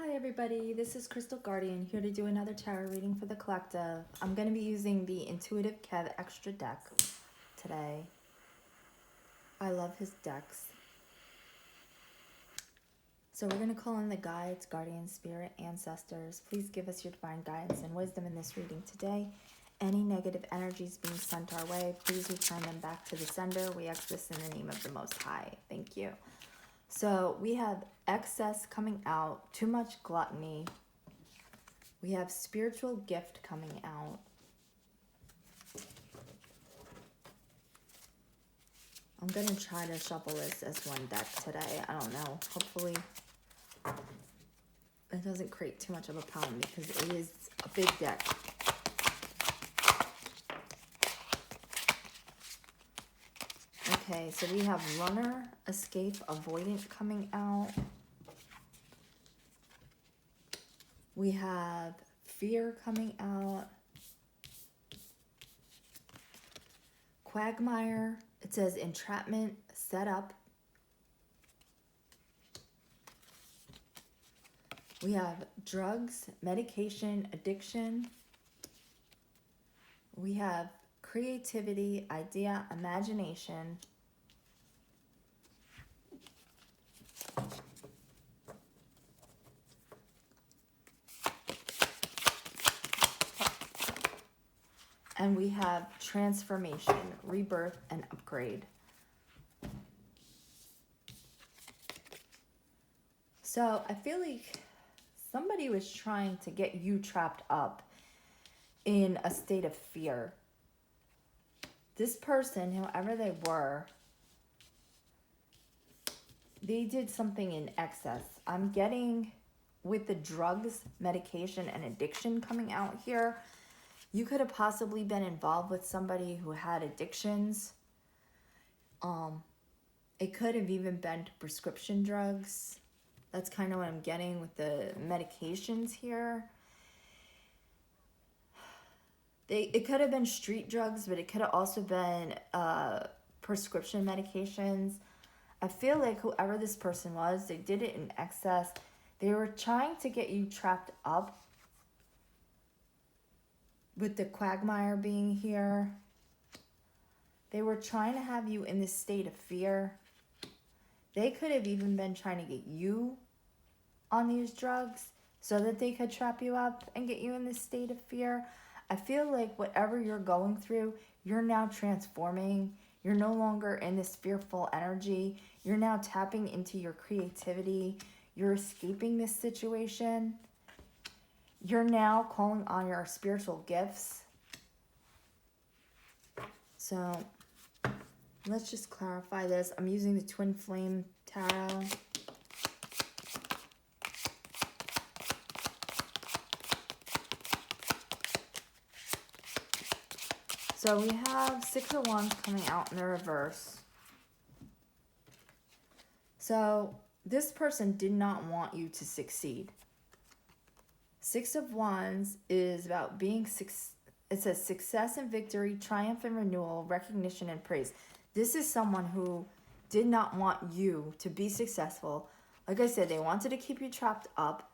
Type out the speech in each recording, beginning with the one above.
Hi everybody, this is Crystal Guardian here to do another tarot reading for the collective. I'm going to be using the Intuitive Kev Extra deck today. I love his decks. So we're going to call in the guides, guardian spirit, ancestors. Please give us your divine guidance and wisdom in this reading today. Any negative energies being sent our way, please return them back to the sender. We ask this in the name of the Most High. Thank you. So we have excess coming out, too much gluttony. We have spiritual gift coming out. I'm going to try to shuffle this as one deck today. I don't know. Hopefully it doesn't create too much of a problem because it is a big deck. Okay, so we have runner, escape, avoidant coming out. We have fear coming out. Quagmire, it says entrapment, setup. We have drugs, medication, addiction. We have creativity, idea, imagination. And we have transformation, rebirth, and upgrade. So I feel like somebody was trying to get you trapped up in a state of fear. This person, whoever they were, they did something in excess. I'm getting with the drugs, medication, and addiction coming out here. You could have possibly been involved with somebody who had addictions. It could have even been to prescription drugs. That's kind of what I'm getting with the medications here. It could have been street drugs, but it could have also been prescription medications. I feel like whoever this person was, they did it in excess. They were trying to get you trapped up. With the quagmire being here, they were trying to have you in this state of fear. They could have even been trying to get you on these drugs so that they could trap you up and get you in this state of fear. I feel like whatever you're going through, you're now transforming. You're no longer in this fearful energy. You're now tapping into your creativity. You're escaping this situation. You're now calling on your spiritual gifts. So let's just clarify this. I'm using the Twin Flame Tarot. So we have Six of Wands coming out in the reverse. So this person did not want you to succeed. Six of Wands is about being, it says success and victory, triumph and renewal, recognition and praise. This is someone who did not want you to be successful. Like I said, they wanted to keep you trapped up.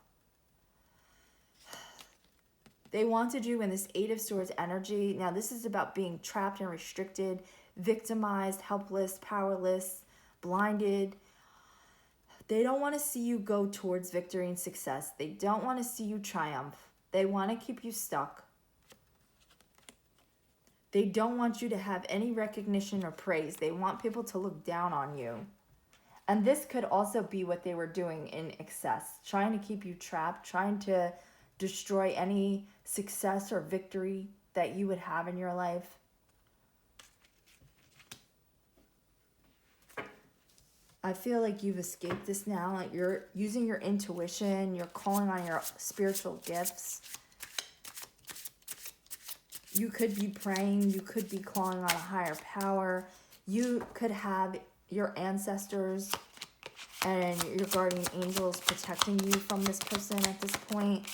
They wanted you in this Eight of Swords energy. Now this is about being trapped and restricted, victimized, helpless, powerless, blinded. They don't want to see you go towards victory and success. They don't want to see you triumph. They want to keep you stuck. They don't want you to have any recognition or praise. They want people to look down on you. And this could also be what they were doing in excess, trying to keep you trapped, trying to destroy any success or victory that you would have in your life. I feel like you've escaped this now. Like you're using your intuition. You're calling on your spiritual gifts. You could be praying. You could be calling on a higher power. You could have your ancestors and your guardian angels protecting you from this person at this point.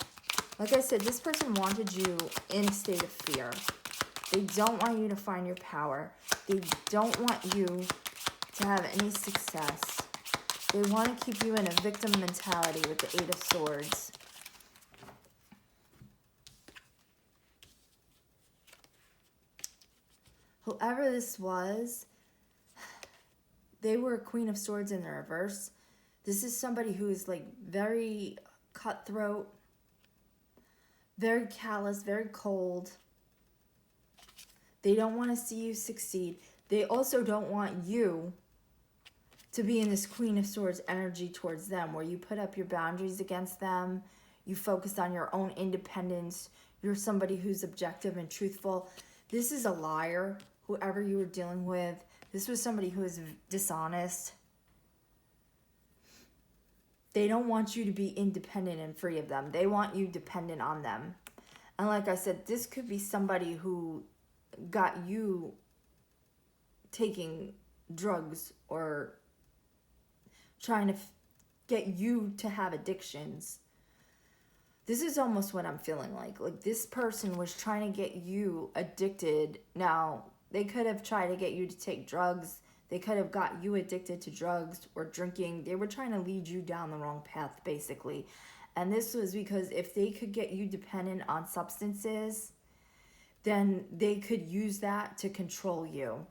Like I said, this person wanted you in a state of fear. They don't want you to find your power. They don't want you to have any success. They want to keep you in a victim mentality with the Eight of Swords. Whoever this was, they were a Queen of Swords in the reverse. This is somebody who is like very cutthroat, very callous, very cold. They don't want to see you succeed. They also don't want you to be in this Queen of Swords energy towards them, where you put up your boundaries against them. You focus on your own independence. You're somebody who's objective and truthful. This is a liar, whoever you were dealing with. This was somebody who is dishonest. They don't want you to be independent and free of them. They want you dependent on them. And like I said, this could be somebody who got you taking drugs or trying to get you to have addictions. This is almost what I'm feeling like. Like this person was trying to get you addicted. Now, they could have tried to get you to take drugs. They could have got you addicted to drugs or drinking. They were trying to lead you down the wrong path, basically. And this was because if they could get you dependent on substances, then they could use that to control you.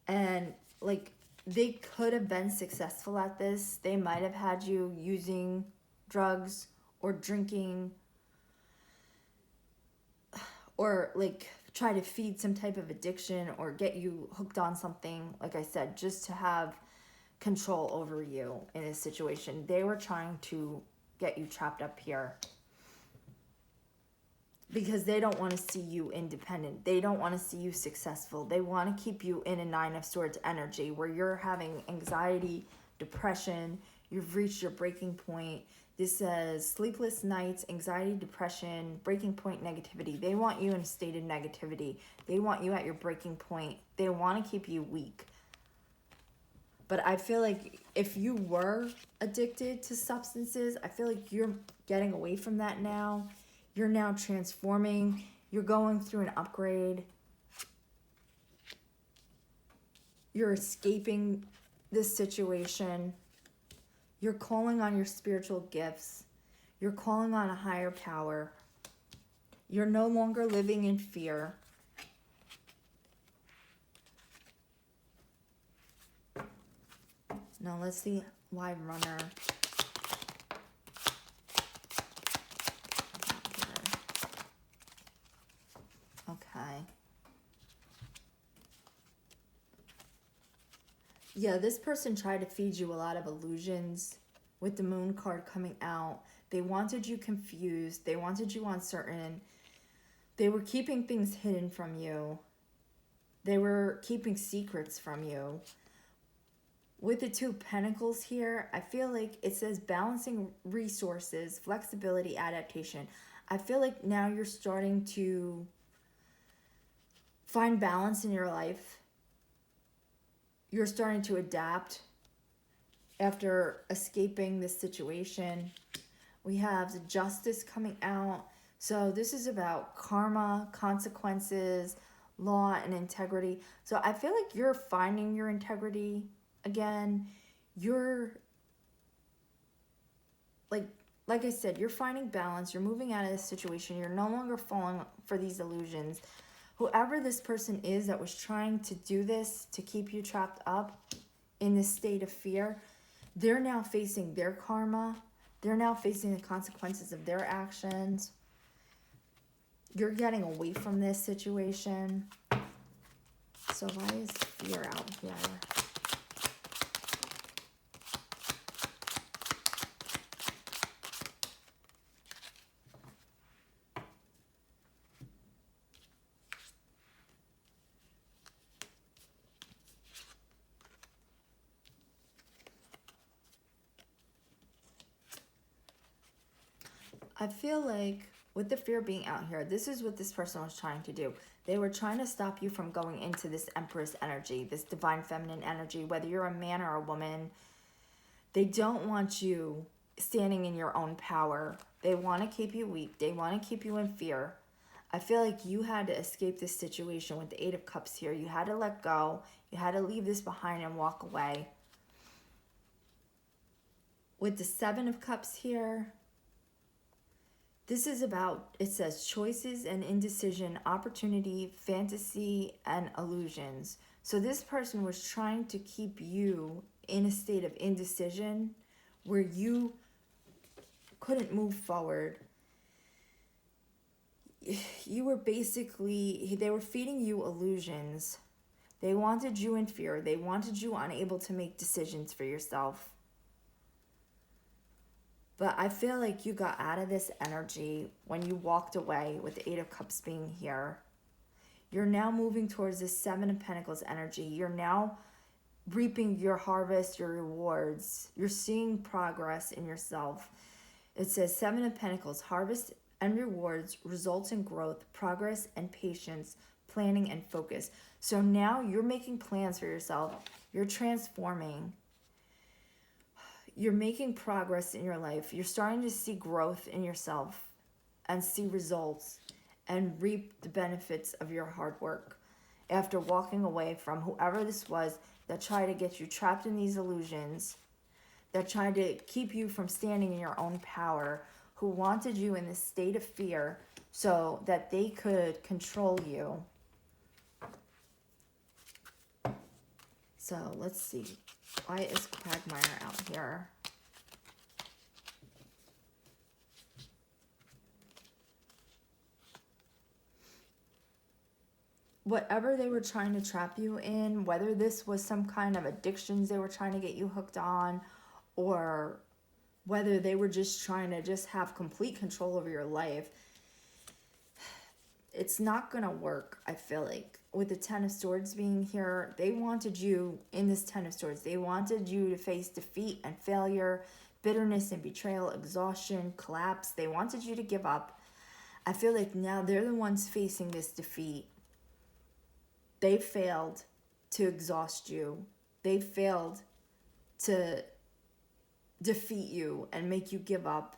And like they could have been successful at this. They might have had you using drugs or drinking or like try to feed some type of addiction or get you hooked on something, like I said, just to have control over you in this situation. They were trying to get you trapped up here because they don't want to see you independent. They don't want to see you successful. They want to keep you in a Nine of Swords energy where you're having anxiety, depression, you've reached your breaking point. This says sleepless nights, anxiety, depression, breaking point, negativity. They want you in a state of negativity. They want you at your breaking point. They want to keep you weak. But I feel like if you were addicted to substances, I feel like you're getting away from that now. You're now transforming. You're going through an upgrade. You're escaping this situation. You're calling on your spiritual gifts. You're calling on a higher power. You're no longer living in fear. Now let's see why runner. Okay. Yeah, this person tried to feed you a lot of illusions with the Moon card coming out. They wanted you confused. They wanted you uncertain. They were keeping things hidden from you. They were keeping secrets from you. With the Two of Pentacles here, I feel like it says balancing resources, flexibility, adaptation. I feel like now you're starting to find balance in your life. You're starting to adapt after escaping this situation. We have the Justice coming out. So this is about karma, consequences, law, and integrity. So I feel like you're finding your integrity again. You're like I said, you're finding balance. You're moving out of this situation. You're no longer falling for these illusions. Whoever this person is that was trying to do this to keep you trapped up in this state of fear, they're now facing their karma. They're now facing the consequences of their actions. You're getting away from this situation. So why is fear out here? I feel like with the fear being out here, this is what this person was trying to do. They were trying to stop you from going into this Empress energy, this divine feminine energy, whether you're a man or a woman. They don't want you standing in your own power. They want to keep you weak. They want to keep you in fear. I feel like you had to escape this situation with the Eight of Cups here. You had to let go. You had to leave this behind and walk away. With the Seven of Cups here, this is about, it says, choices and indecision, opportunity, fantasy, and illusions. So this person was trying to keep you in a state of indecision where you couldn't move forward. You were basically, they were feeding you illusions. They wanted you in fear. They wanted you unable to make decisions for yourself. But I feel like you got out of this energy when you walked away with the Eight of Cups being here. You're now moving towards this Seven of Pentacles energy. You're now reaping your harvest, your rewards. You're seeing progress in yourself. It says Seven of Pentacles, harvest and rewards, results in growth, progress and patience, planning and focus. So now you're making plans for yourself. You're transforming. You're making progress in your life. You're starting to see growth in yourself and see results and reap the benefits of your hard work after walking away from whoever this was that tried to get you trapped in these illusions, that tried to keep you from standing in your own power, who wanted you in this state of fear so that they could control you. So let's see. Why is Quagmire out here? Whatever they were trying to trap you in, whether this was some kind of addictions they were trying to get you hooked on, or whether they were just trying to just have complete control over your life, it's not going to work, I feel like. With the Ten of Swords being here, they wanted you in this Ten of Swords. They wanted you to face defeat and failure, bitterness and betrayal, exhaustion, collapse. They wanted you to give up. I feel like now they're the ones facing this defeat. They failed to exhaust you. They failed to defeat you and make you give up.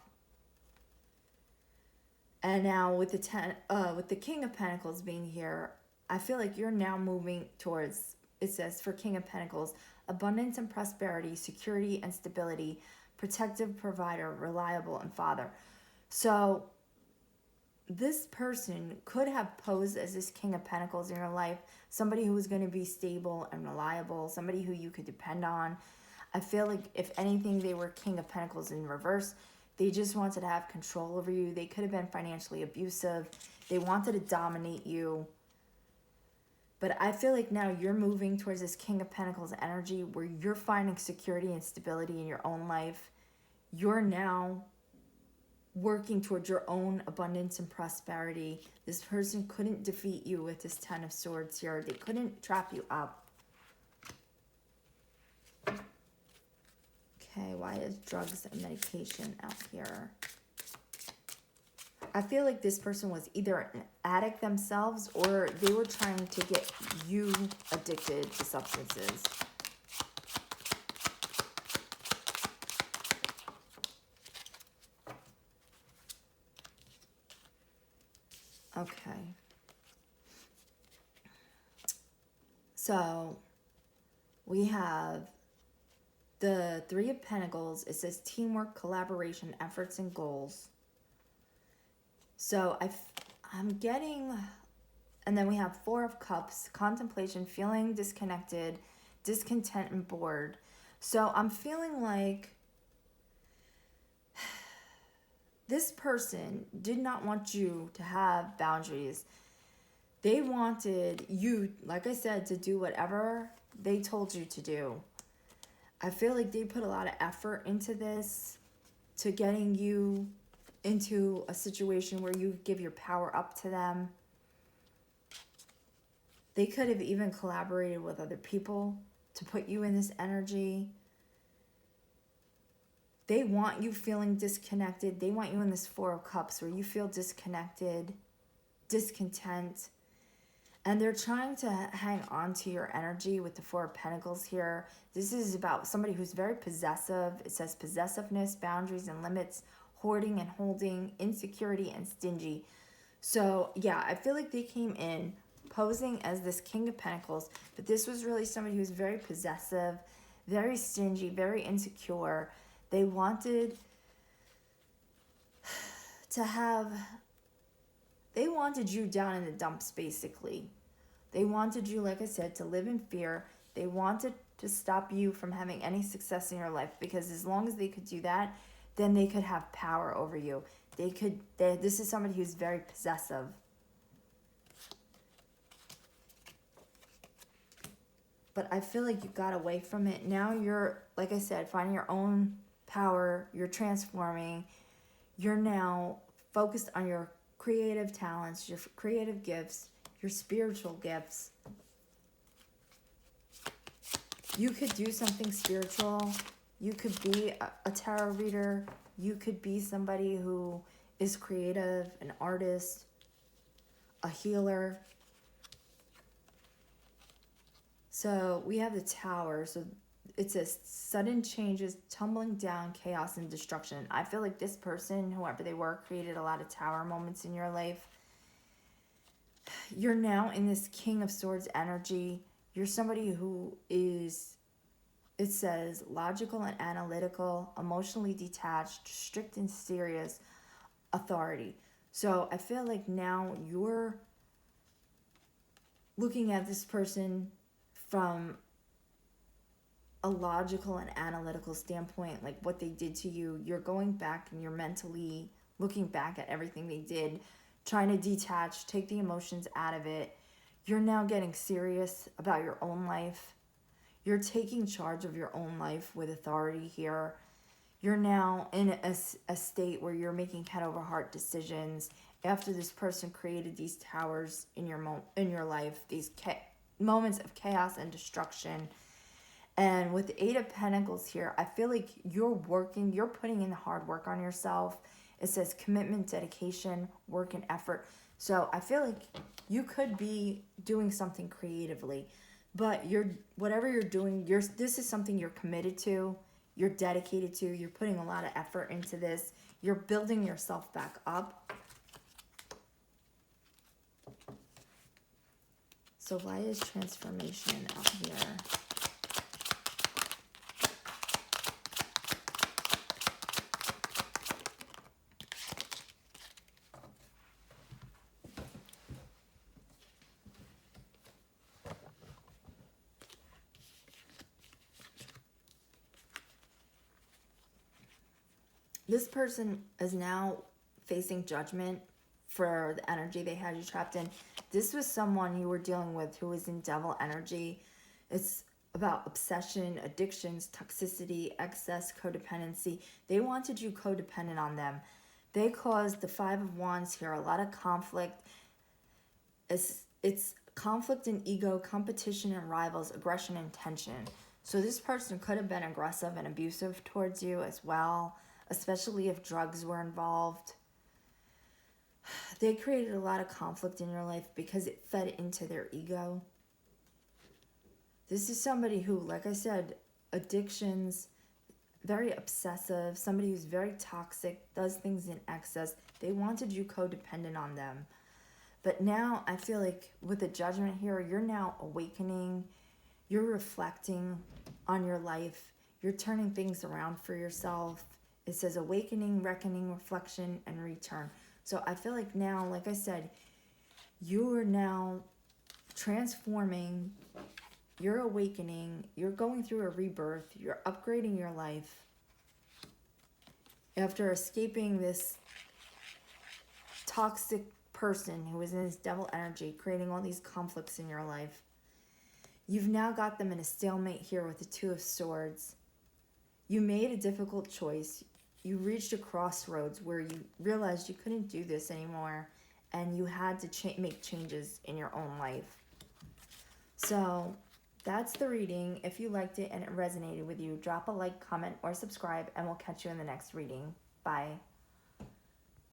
And now with the King of Pentacles being here, I feel like you're now moving towards, it says for King of Pentacles, abundance and prosperity, security and stability, protective provider, reliable, and father. So this person could have posed as this King of Pentacles in your life, somebody who was going to be stable and reliable, somebody who you could depend on. I feel like if anything, they were King of Pentacles in reverse. They just wanted to have control over you. They could have been financially abusive. They wanted to dominate you. But I feel like now you're moving towards this King of Pentacles energy where you're finding security and stability in your own life. You're now working towards your own abundance and prosperity. This person couldn't defeat you with this Ten of Swords here. They couldn't trap you up. Okay, why is drugs and medication out here? I feel like this person was either an addict themselves or they were trying to get you addicted to substances. Okay. So we have the Three of Pentacles. It says teamwork, collaboration, efforts, and goals. So I'm getting, and then we have Four of Cups, contemplation, feeling disconnected, discontent, and bored. So I'm feeling like this person did not want you to have boundaries. They wanted you, like I said, to do whatever they told you to do. I feel like they put a lot of effort into this, to getting you into a situation where you give your power up to them. They could have even collaborated with other people to put you in this energy. They want you feeling disconnected. They want you in this Four of Cups where you feel disconnected, discontent. And they're trying to hang on to your energy with the Four of Pentacles here. This is about somebody who's very possessive. It says possessiveness, boundaries and limits, hoarding and holding, insecurity and stingy. So, yeah, I feel like they came in posing as this King of Pentacles, but this was really somebody who was very possessive, very stingy, very insecure. They wanted to have, they wanted you down in the dumps, basically. They wanted you, like I said, to live in fear. They wanted to stop you from having any success in your life, because as long as they could do that, then they could have power over you. This is somebody who's very possessive. But I feel like you got away from it. Now you're, like I said, finding your own power. You're transforming. You're now focused on your creative talents, your creative gifts, your spiritual gifts. You could do something spiritual. You could be a tarot reader. You could be somebody who is creative, an artist, a healer. So we have the Tower. So it says sudden changes, tumbling down, chaos, and destruction. I feel like this person, whoever they were, created a lot of Tower moments in your life. You're now in this King of Swords energy. You're somebody who is, it says, logical and analytical, emotionally detached, strict and serious, authority. So I feel like now you're looking at this person from a logical and analytical standpoint, like what they did to you. You're going back and you're mentally looking back at everything they did, trying to detach, take the emotions out of it. You're now getting serious about your own life. You're taking charge of your own life with authority here. You're now in a state where you're making head over heart decisions after this person created these towers in your life, these moments of chaos and destruction. And with the Eight of Pentacles here, I feel like you're putting in the hard work on yourself. It says commitment, dedication, work, and effort. So I feel like you could be doing something creatively, but whatever you're doing, this is something you're committed to, you're dedicated to, you're putting a lot of effort into this, you're building yourself back up. So why is transformation out here? This person is now facing judgment for the energy they had you trapped in. This was someone you were dealing with who was in devil energy. It's about obsession, addictions, toxicity, excess, codependency. They wanted you codependent on them. They caused the Five of Wands here, a lot of conflict. It's conflict and ego, competition and rivals, aggression and tension. So this person could have been aggressive and abusive towards you as well, especially if drugs were involved. They created a lot of conflict in your life because it fed into their ego. This is somebody who, like I said, addictions, very obsessive, somebody who's very toxic, does things in excess. They wanted you codependent on them. But now I feel like with the judgment here, you're now awakening, you're reflecting on your life, you're turning things around for yourself. It says awakening, reckoning, reflection, and return. So I feel like now, like I said, you are now transforming, you're awakening, you're going through a rebirth, you're upgrading your life. After escaping this toxic person who was in this devil energy, creating all these conflicts in your life, you've now got them in a stalemate here with the Two of Swords. You made a difficult choice. You reached a crossroads where you realized you couldn't do this anymore, and you had to make changes in your own life. So that's the reading. If you liked it and it resonated with you, drop a like, comment, or subscribe, and we'll catch you in the next reading. Bye.